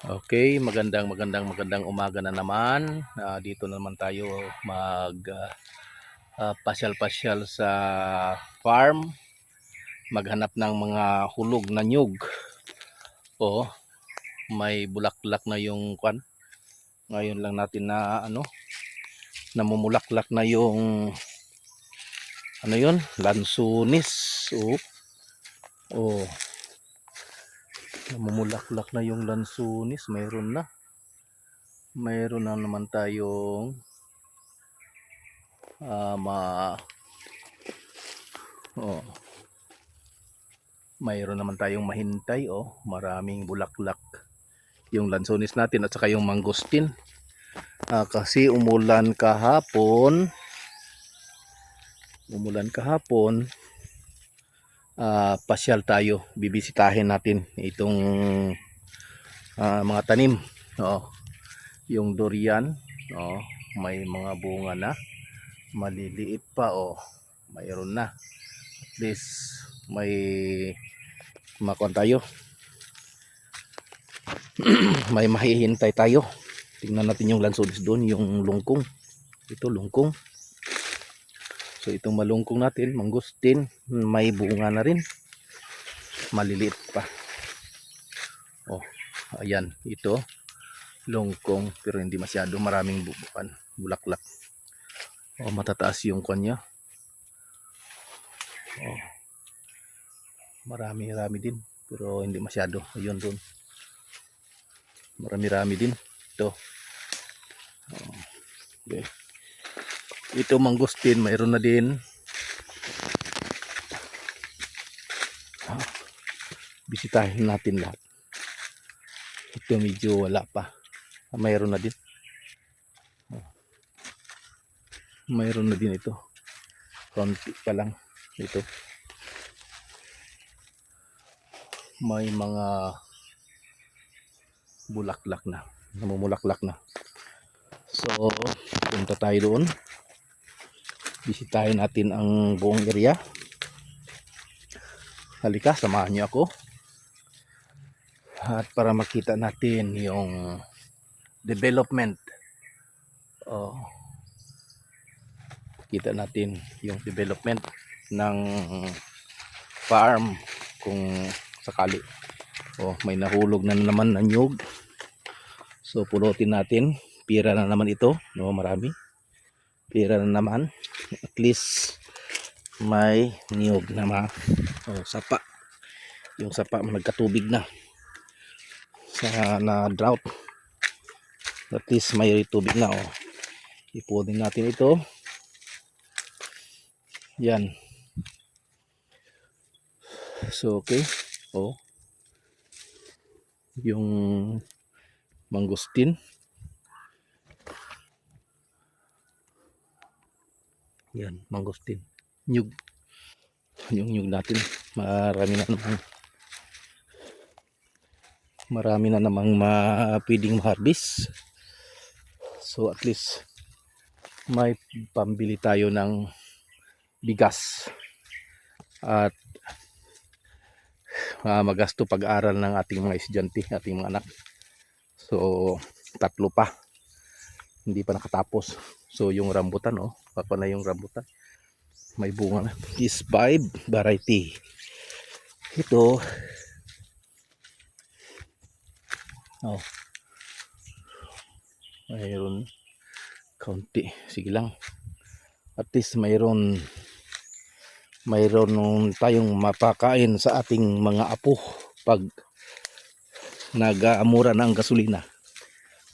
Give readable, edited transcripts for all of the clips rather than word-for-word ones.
Okay, magandang umaga na naman. Dito na naman tayo mag pasyal-pasyal sa farm, maghanap ng mga hulog na nyug. O may bulaklak na yung kwan. Ngayon lang natin na namumulaklak na yung lansunis. Oh, namumulaklak na yung lansunis, mayroon na naman tayong mayroon naman tayong mahintay. Maraming bulaklak yung lansones natin at saka yung mangosteen. Kasi umulan kahapon, pasyal tayo, bibisitahin natin itong mga tanim. Yung durian, may mga bunga na, maliliit pa. Mayroon na, at least may makuha tayo. May mahihintay tayo. Tingnan natin yung lansones doon, yung lungkong. Ito lungkong. So itong malungkong natin, mangosteen, may bunga na rin, maliliit pa. Ayan, ito lungkong pero hindi masyado, maraming bulaklak. Matataas yung kanya. Marami din pero hindi masyado. Ayun doon, marami din ito. Okay. Ito mangosteen, mayroon na din. Bisitahin natin lahat. Ito medyo wala pa, mayroon na din. Mayroon na din ito, konti pa lang. Ito may mga bulaklak na, namumulaklak na. So punta tayo doon, bisitahin natin ang buong area. Halika, samahan niyo ako at para makita natin yung development. Kita natin yung development ng farm kung sakali. May nahulog na naman na nyug. So pulutin natin. Pira na naman ito, marami. Pira na naman. At least may niyog na sapa. Yung sapa nagkatubig na na drought. At least may tubig na. Ipunin natin ito. Yan. So okay. Yung mangosteen. Yan, mangosteen. Nyug. Yung nyug natin, marami na namang pwedeng ma-harvest. So at least may pambili tayo ng bigas at magasto pag-aral ng ating mga estudyante, ating mga anak. So 3 pa, hindi pa nakatapos. So yung rambutan, papa na yung rambutan, may bunga na. Is 5 variety. Ito mayroon kaunti, sige lang. At least mayroon tayong mapakain sa ating mga apo pag nag-aamura na ang gasolina,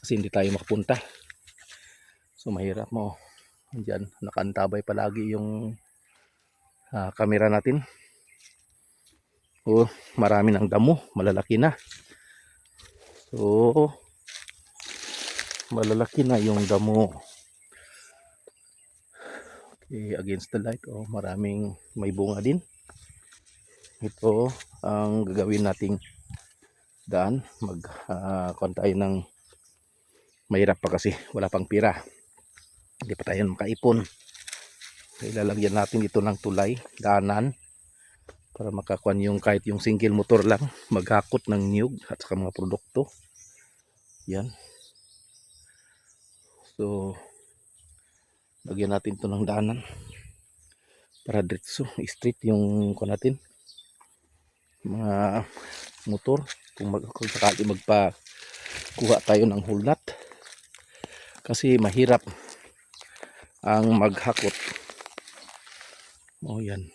kasi hindi tayo makapunta. So mahirap mo. Diyan nakaantabay palagi yung camera natin. Marami ng damo, malalaki na. So malalaki na yung damo. Okay, against the light. Maraming may bunga din. Ito ang gagawin nating daan. Magkuhan tayo ng, mahirap pa kasi wala pang pira, hindi pa tayo makaipon. Ilalagyan natin ito ng tulay, daanan, para makakuan yung kahit yung single motor lang maghakot ng niyog at saka mga produkto. Yan. So, lagyan natin to ng daanan para diretso, straight yung ko natin. Mga motor, kung sakali magpakuha tayo ng hulnat. Kasi mahirap ang maghakot. Oh, yan.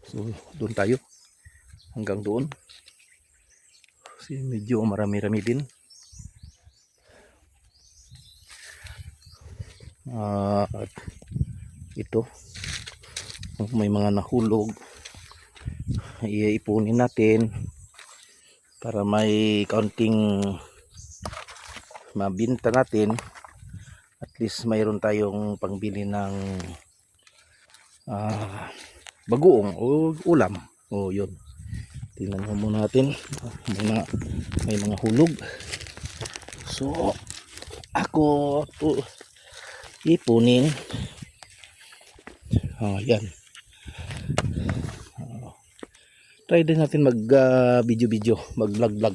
So, doon tayo. Hanggang doon. Kasi medyo marami-rami din. At ito, may mga nahulog, iipunin natin para may kaunting mabinta natin. At least mayroon tayong pangbili ng bagoong o ulam. O yun, tingnan mo muna natin. May mga hulog. So ako to ipunin. Yan. Try din natin mag video mag vlog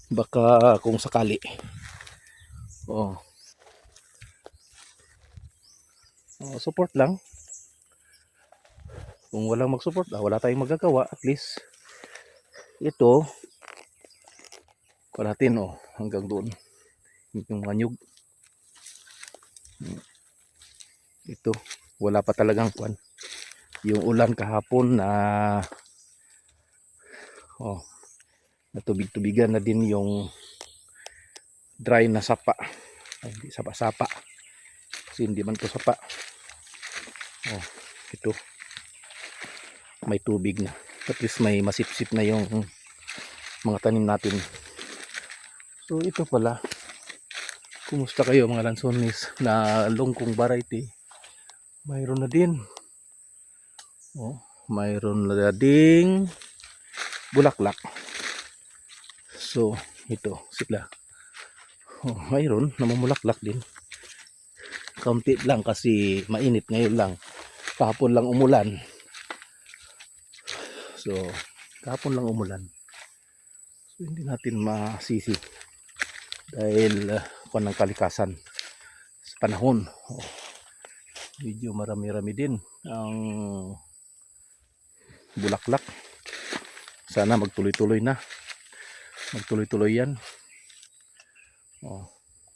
baka kung sakali. Support lang. Kung walang mag-support, wala tayong magagawa. At least ito natin hanggang doon yung mga nyug. Ito wala pa talagang kwan. Yung ulan kahapon na natubig-tubigan na din yung dry na sapa. Hindi sapa-sapa. Kasi hindi man to sapa. Ito may tubig na. At least may masipsip na yung mga tanim natin. So ito pala. Kumusta kayo mga lansones na longkong variety? Mayroon na din. Mayroon na ding bulaklak. So ito sila. Mayroon namumulaklak din. Kaunti lang kasi mainit ngayon lang. Kahapon lang umulan. So kahapon lang umulan. So hindi natin masisi dahil ng kalikasan sa panahon. Medyo marami-rami din ang bulaklak. Sana magtuloy-tuloy na. Magtuloy-tuloy yan.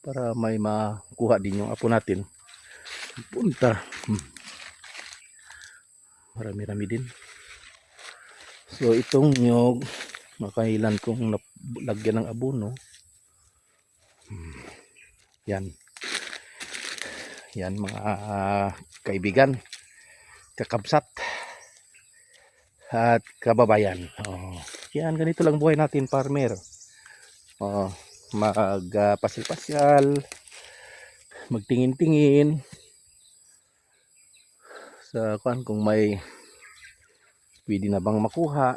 Para may makuha din yung apo natin. Punta. Marami-rami din. So itong nyog, makailan kong lagyan ng abono. Yan. Yan mga kaibigan, kakabsat at kababayan. Yan, ganito lang buhay natin, farmer. Magpasyal-pasyal, magtingin-tingin sa kung may pwede na bang makuha.